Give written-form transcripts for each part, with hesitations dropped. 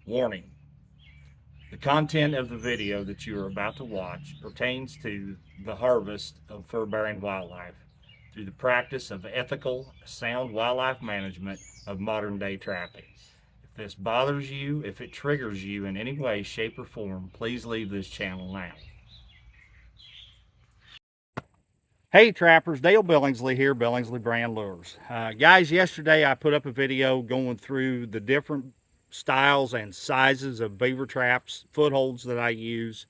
Warning: the content of the video that you are about to watch pertains to the harvest of fur-bearing wildlife through the practice of ethical, sound wildlife management of modern-day trapping. If this bothers you, if it triggers you in any way, shape, or form, please leave this channel now. Hey trappers, Dale Billingsley here, Billingsley Brand Lures. Guys, yesterday I put up a video going through the different styles and sizes of beaver traps, footholds that I use,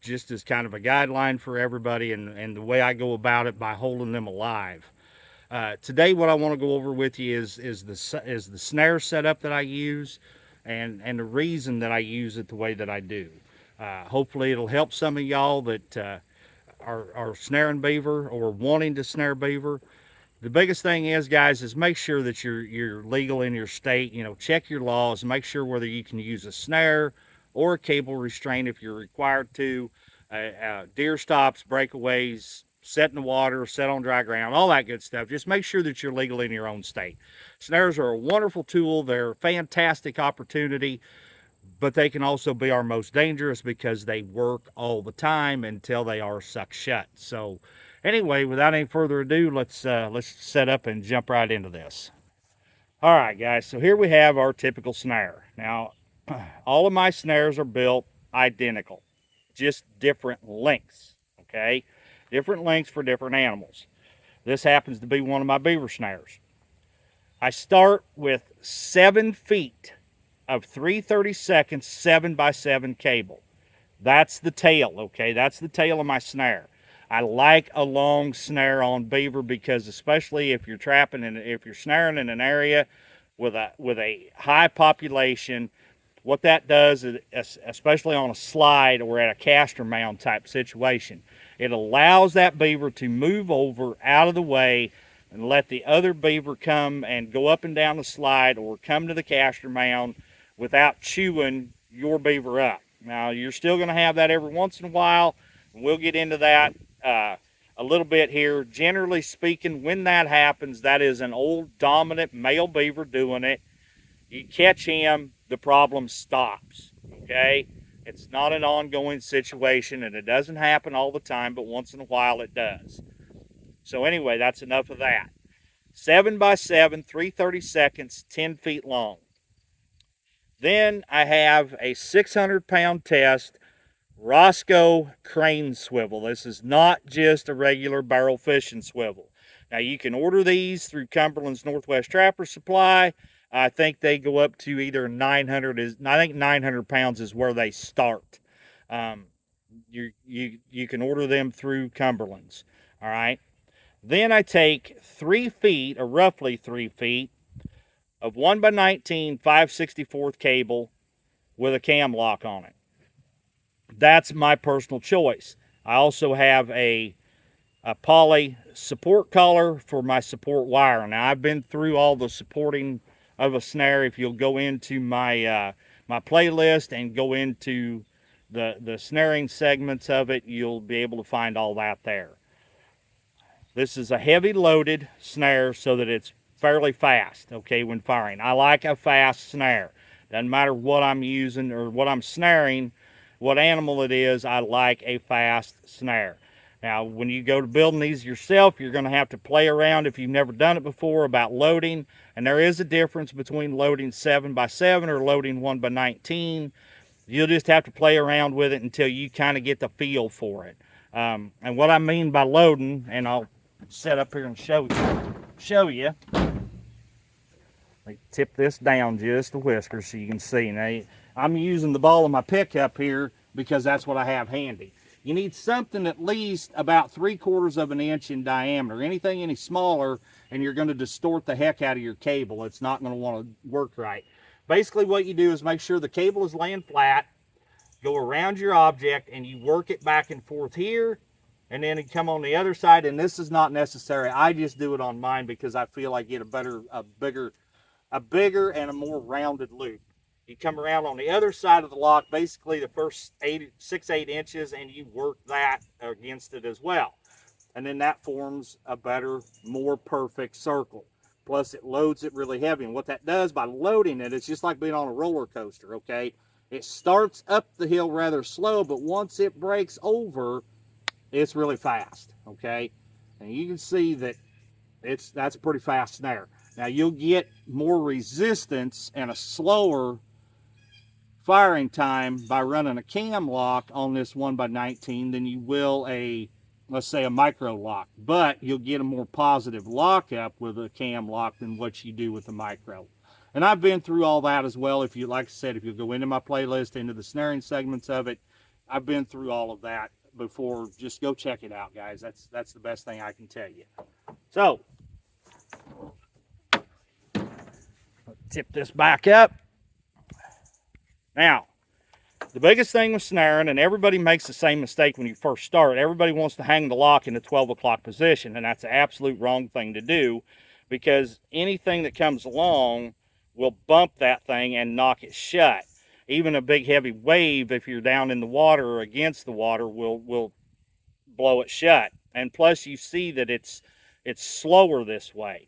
just as kind of a guideline for everybody and the way I go about it by holding them alive. Today what I want to go over with you is the snare setup that I use and the reason that I use it the way that I do. Hopefully it'll help some of y'all that are snaring beaver or wanting to snare beaver. The biggest thing is, guys, is make sure that you're legal in your state. You know, check your laws, make sure whether you can use a snare or a cable restraint if you're required to. Deer stops, breakaways, set in the water, set on dry ground, all that good stuff. Just make sure that you're legal in your own state. Snares are a wonderful tool. They're a fantastic opportunity, but they can also be our most dangerous because they work all the time until they are sucked shut. So anyway, without any further ado, let's set up and jump right into this. All right, guys, so here we have our typical snare. Now, all of my snares are built identical, just different lengths, okay? Different lengths for different animals. This happens to be one of my beaver snares. I start with 7 feet of 3/32 7x7 cable. That's the tail, okay? That's the tail of my snare. I like a long snare on beaver because especially if you're trapping and if you're snaring in an area with a high population, what that does is, especially on a slide or at a caster mound type situation, it allows that beaver to move over out of the way and let the other beaver come and go up and down the slide or come to the caster mound without chewing your beaver up. Now, you're still going to have that every once in a while, and we'll get into that a little bit here. Generally speaking, when that happens, that is an old dominant male beaver doing it. You catch him, the problem stops, okay? It's not an ongoing situation, and it doesn't happen all the time, but once in a while it does. So anyway, that's enough of that. 7x7, 3/32, 10 feet long. Then I have a 600-pound test Roscoe crane swivel. This is not just a regular barrel fishing swivel. Now, you can order these through Cumberland's Northwest Trapper Supply. I think they go up to either 900. I think 900 pounds is where they start. You can order them through Cumberland's. All right. Then I take 3 feet, or roughly 3 feet, of 1x19 5/64 cable with a cam lock on it. That's my personal choice. I also have a poly support collar for my support wire. Now, I've been through all the supporting of a snare. If you'll go into my my playlist and go into the snaring segments of it, you'll be able to find all that there. This is a heavy loaded snare so that it's fairly fast, okay, when firing. I like a fast snare. Doesn't matter what I'm using or what I'm snaring, what animal it is, I like a fast snare. Now, when you go to building these yourself, you're going to have to play around if you've never done it before about loading. And there is a difference between loading 7x7 or loading 1x19. You'll just have to play around with it until you kind of get the feel for it. And what I mean by loading, and I'll set up here and show you. Let me tip this down just a whisker so you can see. Now, I'm using the ball of my pickup here because that's what I have handy. You need something at least about 3/4 of an inch in diameter. Anything any smaller and you're going to distort the heck out of your cable. It's not going to want to work right. Basically what you do is make sure the cable is laying flat, go around your object, and you work it back and forth here, and then come on the other side. And this is not necessary. I just do it on mine because I feel I get a bigger and a more rounded loop. You come around on the other side of the lock, basically the first 6-8 inches, and you work that against it as well. And then that forms a better, more perfect circle. Plus, it loads it really heavy. And what that does by loading it, it's just like being on a roller coaster, okay? It starts up the hill rather slow, but once it breaks over, it's really fast, okay? And you can see that that's a pretty fast snare. Now, you'll get more resistance and a slower firing time by running a cam lock on this 1x19 than you will let's say a micro lock, but you'll get a more positive lockup with a cam lock than what you do with the micro. And I've been through all that as well. If you, like I said, if you go into my playlist, into the snaring segments of it, I've been through all of that before. Just go check it out, guys. That's the best thing I can tell you. So, tip this back up. Now, the biggest thing with snaring, and everybody makes the same mistake when you first start, everybody wants to hang the lock in the 12 o'clock position, and that's an absolute wrong thing to do, because anything that comes along will bump that thing and knock it shut. Even a big heavy wave, if you're down in the water or against the water, will blow it shut. And plus, you see that it's slower this way.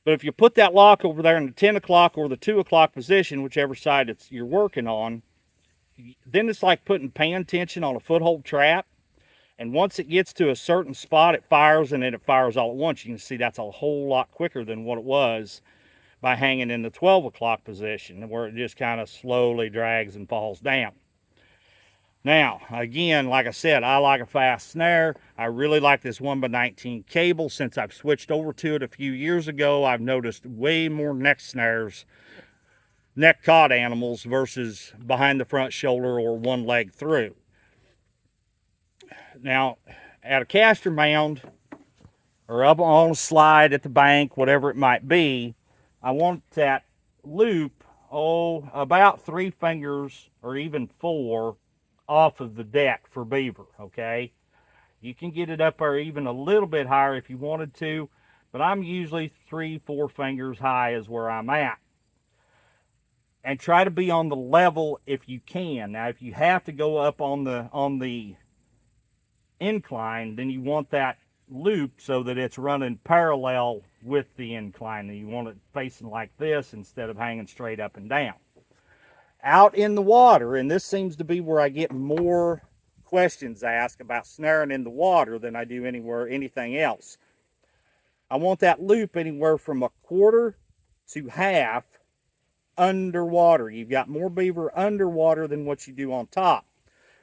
But if you put that lock over there in the 10 o'clock or the 2 o'clock position, whichever side you're working on, then it's like putting pan tension on a foothold trap. And once it gets to a certain spot, it fires, and then it fires all at once. You can see that's a whole lot quicker than what it was by hanging in the 12 o'clock position, where it just kind of slowly drags and falls down. Now, again, like I said, I like a fast snare. I really like this 1x19 cable. Since I've switched over to it a few years ago, I've noticed way more neck snares, neck caught animals versus behind the front shoulder or one leg through. Now, at a caster mound or up on a slide at the bank, whatever it might be, I want that loop, about 3 fingers or even 4 off of the deck for beaver, okay? You can get it up there even a little bit higher if you wanted to, but I'm usually 3-4 fingers high is where I'm at. And try to be on the level if you can. Now, if you have to go up on the incline, then you want that loop so that it's running parallel with the incline. And you want it facing like this instead of hanging straight up and down. Out in the water, and this seems to be where I get more questions asked about snaring in the water than I do anything else. I want that loop anywhere from 1/4 to half underwater. You've got more beaver underwater than what you do on top.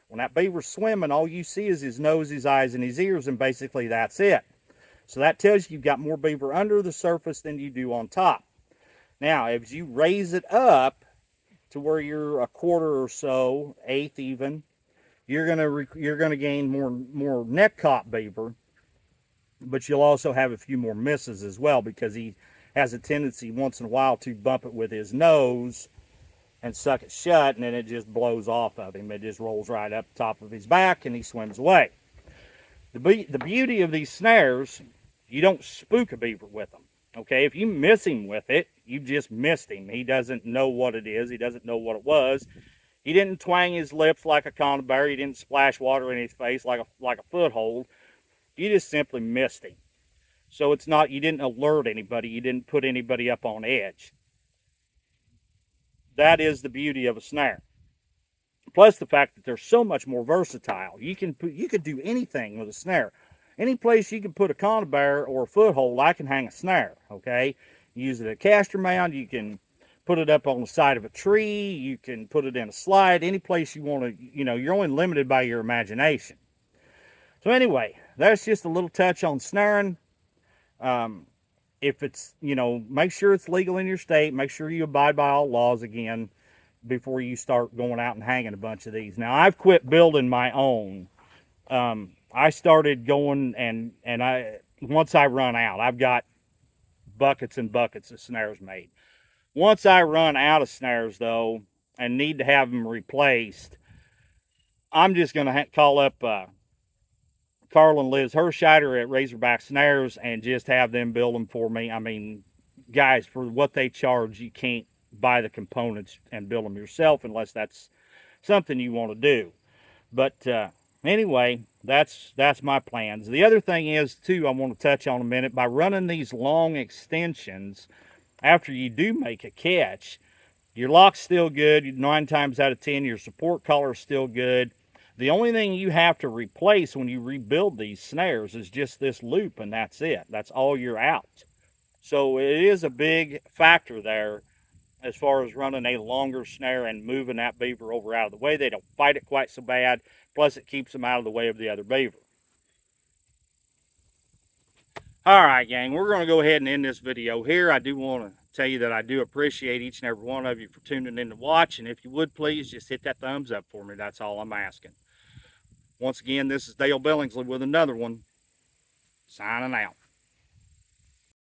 When that beaver's swimming, all you see is his nose, his eyes, and his ears, and basically that's it. So that tells you you've got more beaver under the surface than you do on top. Now, as you raise it up to where you're 1/4 or so, 1/8 even, you're gonna gain more neck caught beaver, but you'll also have a few more misses as well, because he has a tendency once in a while to bump it with his nose and suck it shut, and then it just blows off of him. It just rolls right up top of his back and he swims away. The beauty of these snares, you don't spook a beaver with them. Okay, if you miss him with it, you just missed him. He doesn't know what it is. He doesn't know what it was. He didn't twang his lips like a conibear. He didn't splash water in his face like a foothold. You just simply missed him. So it's not, you didn't alert anybody. You didn't put anybody up on edge. That is the beauty of a snare. Plus the fact that they're so much more versatile. You could do anything with a snare. Any place you can put a conibear or a foothold, I can hang a snare, okay? Use it at a caster mound. You can put it up on the side of a tree. You can put it in a slide. Any place you want to, you're only limited by your imagination. So anyway, that's just a little touch on snaring. If it's, make sure it's legal in your state. Make sure you abide by all laws again before you start going out and hanging a bunch of these. Now, I've quit building my own. I started going and once I run out, I've got buckets and buckets of snares made. Once I run out of snares, though, and need to have them replaced, I'm just going to call up Carl and Liz Hersheider at Razorback Snares and just have them build them for me. I mean, guys, for what they charge, you can't buy the components and build them yourself unless that's something you want to do. But anyway, that's my plans. The other thing is too, I want to touch on a minute, by running these long extensions after you do make a catch, your lock's still good. 9 times out of 10, your support collar is still good. The only thing you have to replace when you rebuild these snares is just this loop, and that's it. That's all you're out. So it is a big factor there as far as running a longer snare and moving that beaver over out of the way. They don't fight it quite so bad. Plus, it keeps them out of the way of the other beaver. All right, gang, we're going to go ahead and end this video here. I do want to tell you that I do appreciate each and every one of you for tuning in to watch. And if you would, please just hit that thumbs up for me. That's all I'm asking. Once again, this is Dale Billingsley with another one. Signing out.